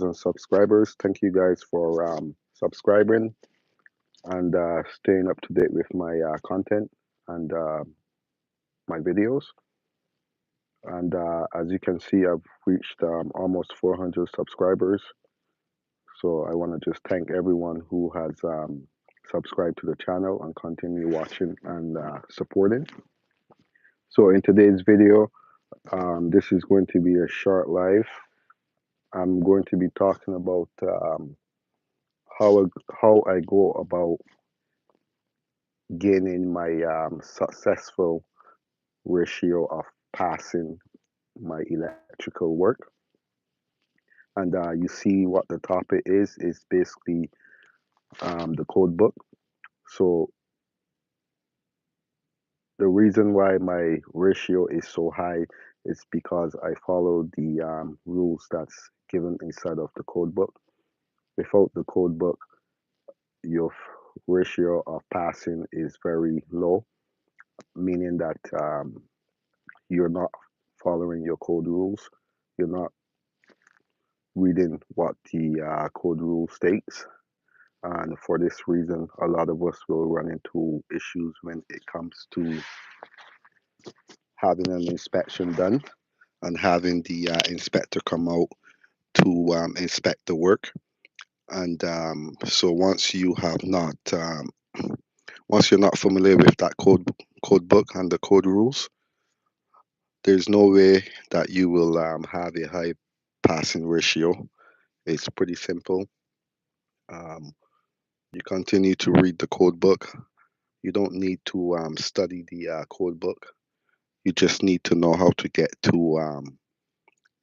and subscribers. Thank you guys for subscribing and staying up to date with my content and my videos. And as you can see, I've reached almost 400 subscribers. So I want to just thank everyone who has subscribed to the channel and continue watching and supporting. So in today's video, this is going to be a short live. I'm going to be talking about how I go about gaining my successful ratio of passing my electrical work. And you see what the topic is basically the code book. So the reason why my ratio is so high is because I follow the rules that's given inside of the code book. Without the code book, your ratio of passing is very low, meaning that you're not following your code rules. You're not reading what the code rule states. And for this reason, a lot of us will run into issues when it comes to having an inspection done and having the inspector come out to inspect the work. And so once you're not familiar with that code book and the code rules, there's no way that you will have a high passing ratio. It's pretty simple. Um, you continue to read the code book. You don't need to study the code book. You just need to know how to get to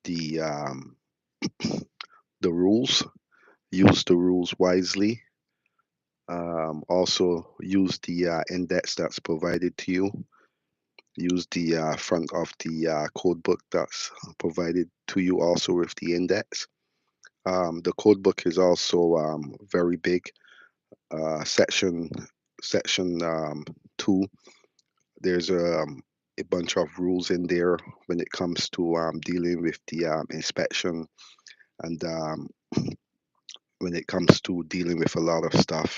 the the rules. Use the rules wisely. Also, use the index that's provided to you. Use the front of the code book that's provided to you also with the index. The code book is also very big. Section 2. There's a bunch of rules in there when it comes to dealing with the inspection and when it comes to dealing with a lot of stuff.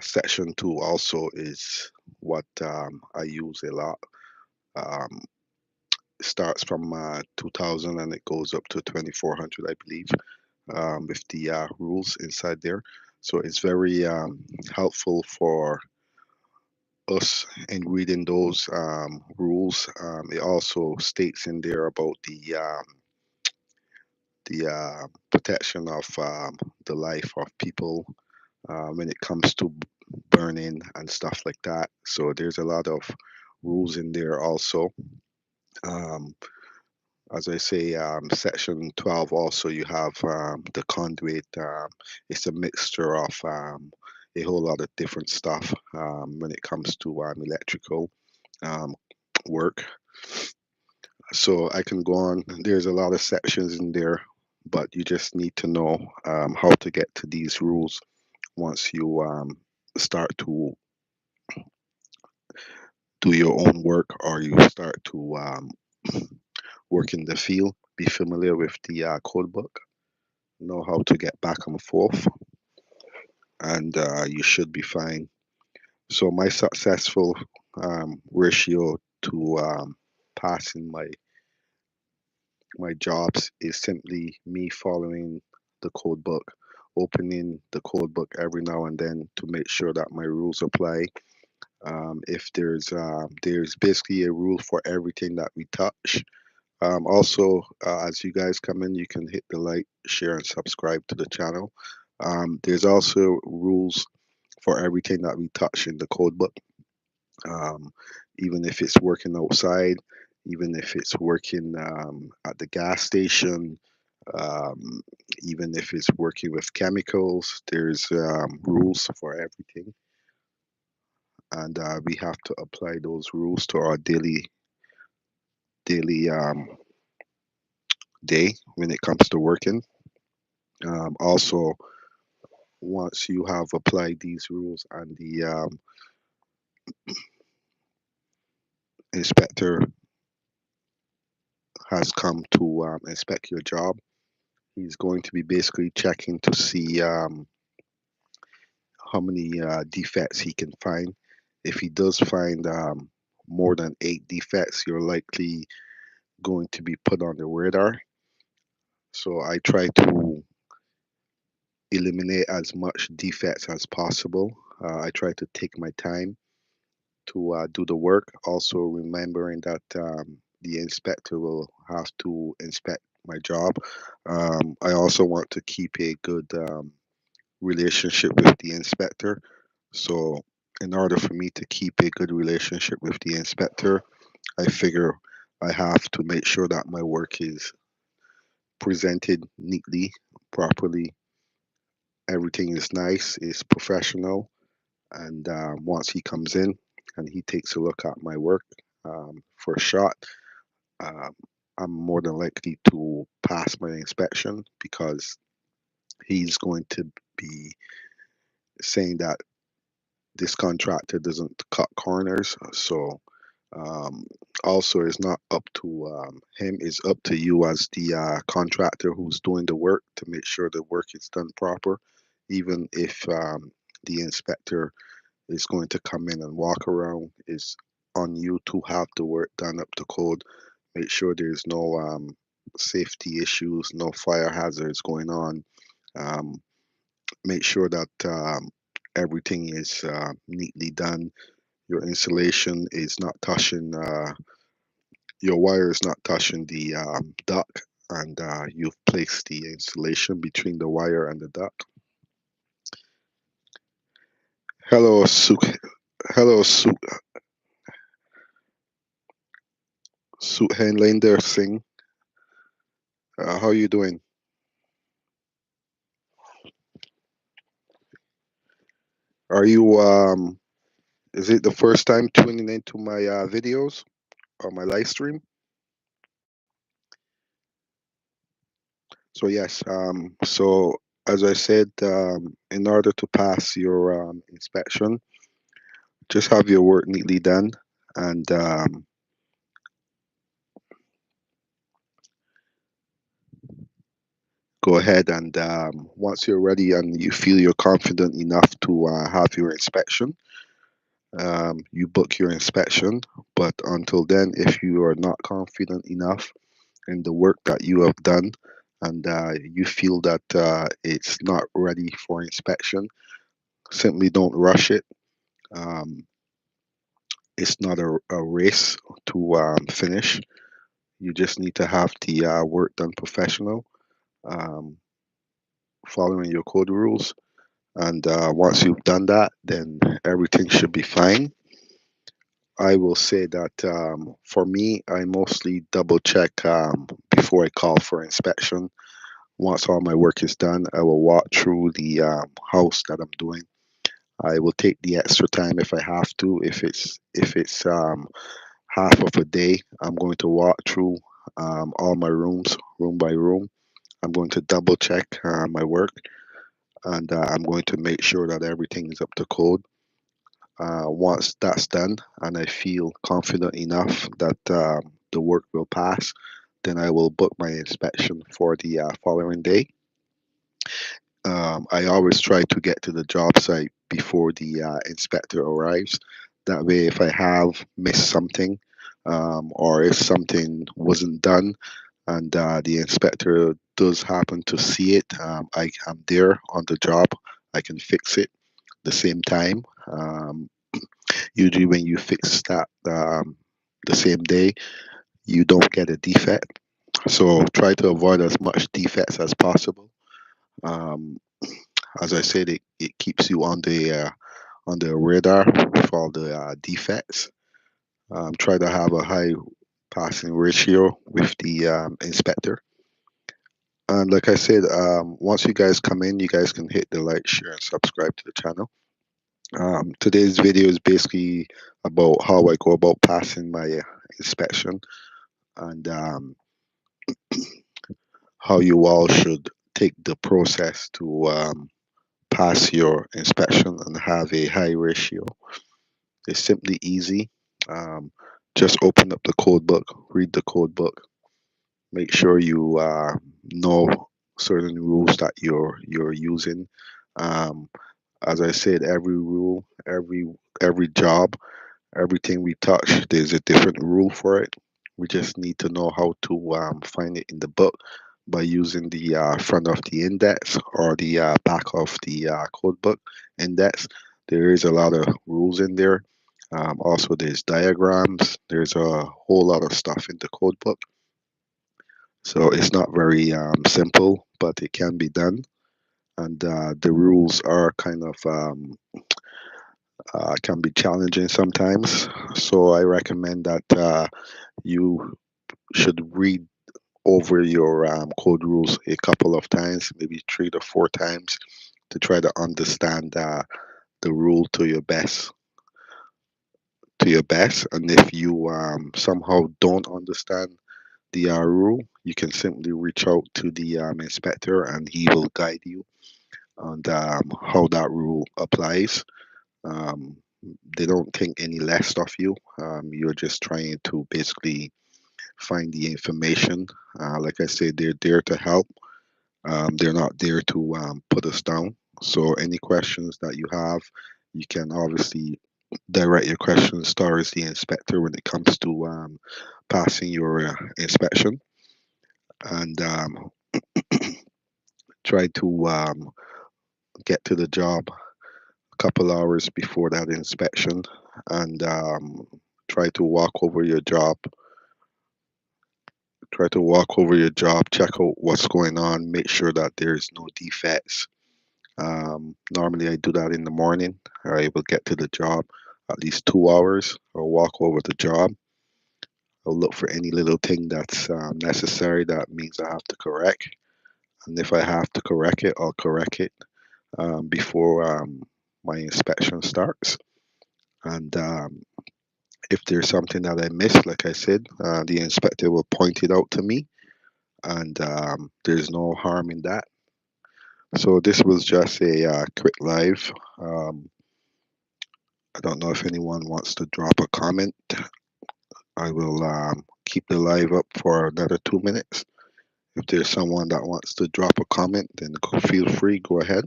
Section 2 also is what I use a lot. Um, Starts from 2000 and it goes up to 2400, I believe, with the rules inside there. So it's very helpful for us in reading those rules. It also states in there about the protection of the life of people when it comes to burning and stuff like that. So there's a lot of rules in there also. Um, as I say, section 12 also you have the conduit. It's a mixture of a whole lot of different stuff when it comes to electrical um, work. So I can go on. There's a lot of sections in there, but you just need to know how to get to these rules once you start to do your own work or you start to work in the field. Be familiar with the code book, know how to get back and forth, and you should be fine. So my successful ratio to passing my jobs is simply me following the code book, opening the code book every now and then to make sure that my rules apply. If there's basically a rule for everything that we touch. Also, as you guys come in, you can hit the like, share, and subscribe to the channel. There's also rules for everything that we touch in the code book. Um, Even if it's working outside, even if it's working at the gas station, um, even if it's working with chemicals, there's rules for everything, and we have to apply those rules to our daily day when it comes to working. Also, once you have applied these rules and the inspector has come to inspect your job, He's going to be basically checking to see how many defects he can find. If he does find more than 8 defects, you're likely going to be put on the radar. So I try to eliminate as much defects as possible. I try to take my time to do the work, also remembering that the inspector will have to inspect my job. I also want to keep a good relationship with the inspector. So, in order for me to keep a good relationship with the inspector, I figure I have to make sure that my work is presented neatly, properly. Everything is nice, is professional, and once he comes in and he takes a look at my work for a shot, um, I'm more than likely to pass my inspection because he's going to be saying that this contractor doesn't cut corners. So um, also, it's not up to him; it's up to you as the contractor who's doing the work to make sure the work is done proper. Even if the inspector is going to come in and walk around, it's on you to have the work done up to code. Make sure there's no safety issues, no fire hazards going on. Um, Make sure that everything is neatly done. Your insulation is not touching, your wire is not touching the duct, and you've placed the insulation between the wire and the duct. Hello, hello, Henlander Singh. How are you doing? Are you, is it the first time tuning into my videos or my live stream? So, yes, so as I said, in order to pass your inspection, just have your work neatly done and go ahead and once you're ready and you feel you're confident enough to have your inspection, you book your inspection. But until then, if you are not confident enough in the work that you have done and you feel that it's not ready for inspection, simply don't rush it. Um, it's not a race to finish. You just need to have the work done professional, um, following your code rules. And once you've done that, then everything should be fine. I will say that for me, I mostly double check before I call for inspection. Once all my work is done, I will walk through the house that I'm doing. I will take the extra time if I have to. If it's half of a day, I'm going to walk through all my rooms, room by room. I'm going to double check my work, and I'm going to make sure that everything is up to code. Once that's done, and I feel confident enough that the work will pass, then I will book my inspection for the following day. I always try to get to the job site before the inspector arrives. That way, if I have missed something, or if something wasn't done, and the inspector does happen to see it, I am there on the job. I can fix it the same time. Usually, when you fix that the same day, you don't get a defect. So try to avoid as much defects as possible. Um, as I said, it keeps you on the radar with all the defects. Try to have a high passing ratio with the inspector. And like I said, once you guys come in, you guys can hit the like, share, and subscribe to the channel. Today's video is basically about how I go about passing my inspection and how you all should take the process to pass your inspection and have a high ratio. It's simply easy. Um, just open up the code book, read the code book, make sure you know certain rules that you're using. Um, as I said, every rule, every job, everything we touch, there's a different rule for it. We just need to know how to find it in the book by using the front of the index or the back of the code book index. There is a lot of rules in there. Also, there's diagrams. There's a whole lot of stuff in the code book. So it's not very simple, but it can be done. And the rules are kind of can be challenging sometimes. So I recommend that you should read over your code rules a couple of times, maybe 3 to 4 times, to try to understand the rule to your best. And if you somehow don't understand the rule, you can simply reach out to the inspector, and he will guide you on how that rule applies. Um, they don't think any less of you. You're just trying to basically find the information. Like I said, they're there to help. They're not there to put us down. So any questions that you have, you can obviously direct your questions towards the inspector when it comes to passing your inspection, and try to get to the job a couple hours before that inspection, and try to walk over your job. Try to walk over your job, check out what's going on, make sure that there's no defects. Normally, I do that in the morning. I will get to the job at least 2 hours. I'll walk over the job. I'll look for any little thing that's necessary that means I have to correct. And if I have to correct it, I'll correct it before my inspection starts. And if there's something that I missed, like I said, the inspector will point it out to me, and there's no harm in that. So this was just a quick live. Um, I don't know if anyone wants to drop a comment. I will keep the live up for another 2 minutes. If there's someone that wants to drop a comment, then feel free, go ahead.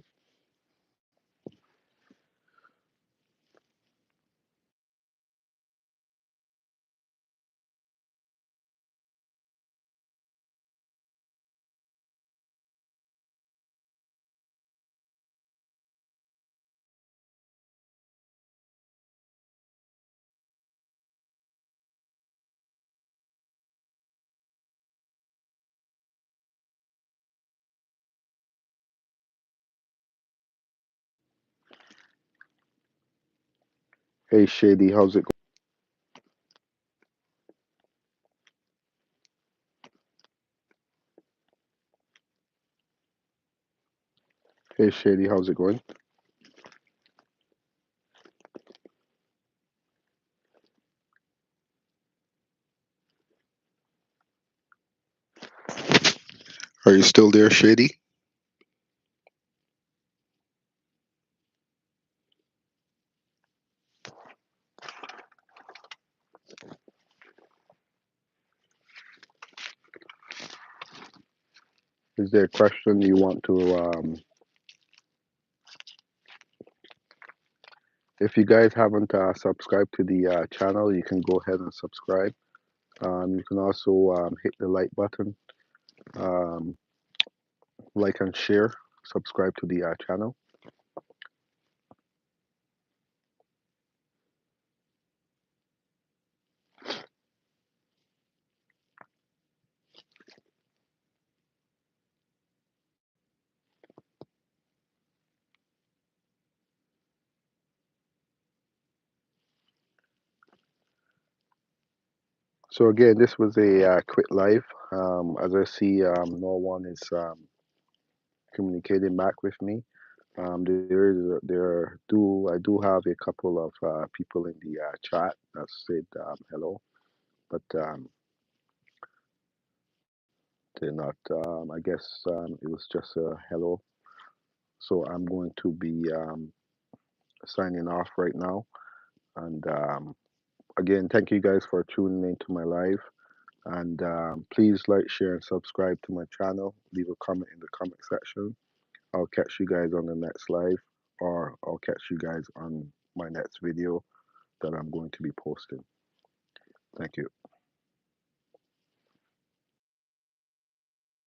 Hey Shady, how's it Hey Shady, how's it going? Are you still there, Shady? Is there a question you want to if you guys haven't subscribed to the channel, you can go ahead and subscribe. You can also hit the like button, um, like and share, subscribe to the channel. So again, this was a quick live. As I see, no one is communicating back with me. I do have a couple of people in the chat that said hello, but they're not. I guess it was just a hello. So I'm going to be signing off right now. And again, thank you guys for tuning into my live. And please like, share, and subscribe to my channel. Leave a comment in the comment section. I'll catch you guys on the next live, or I'll catch you guys on my next video that I'm going to be posting. Thank you.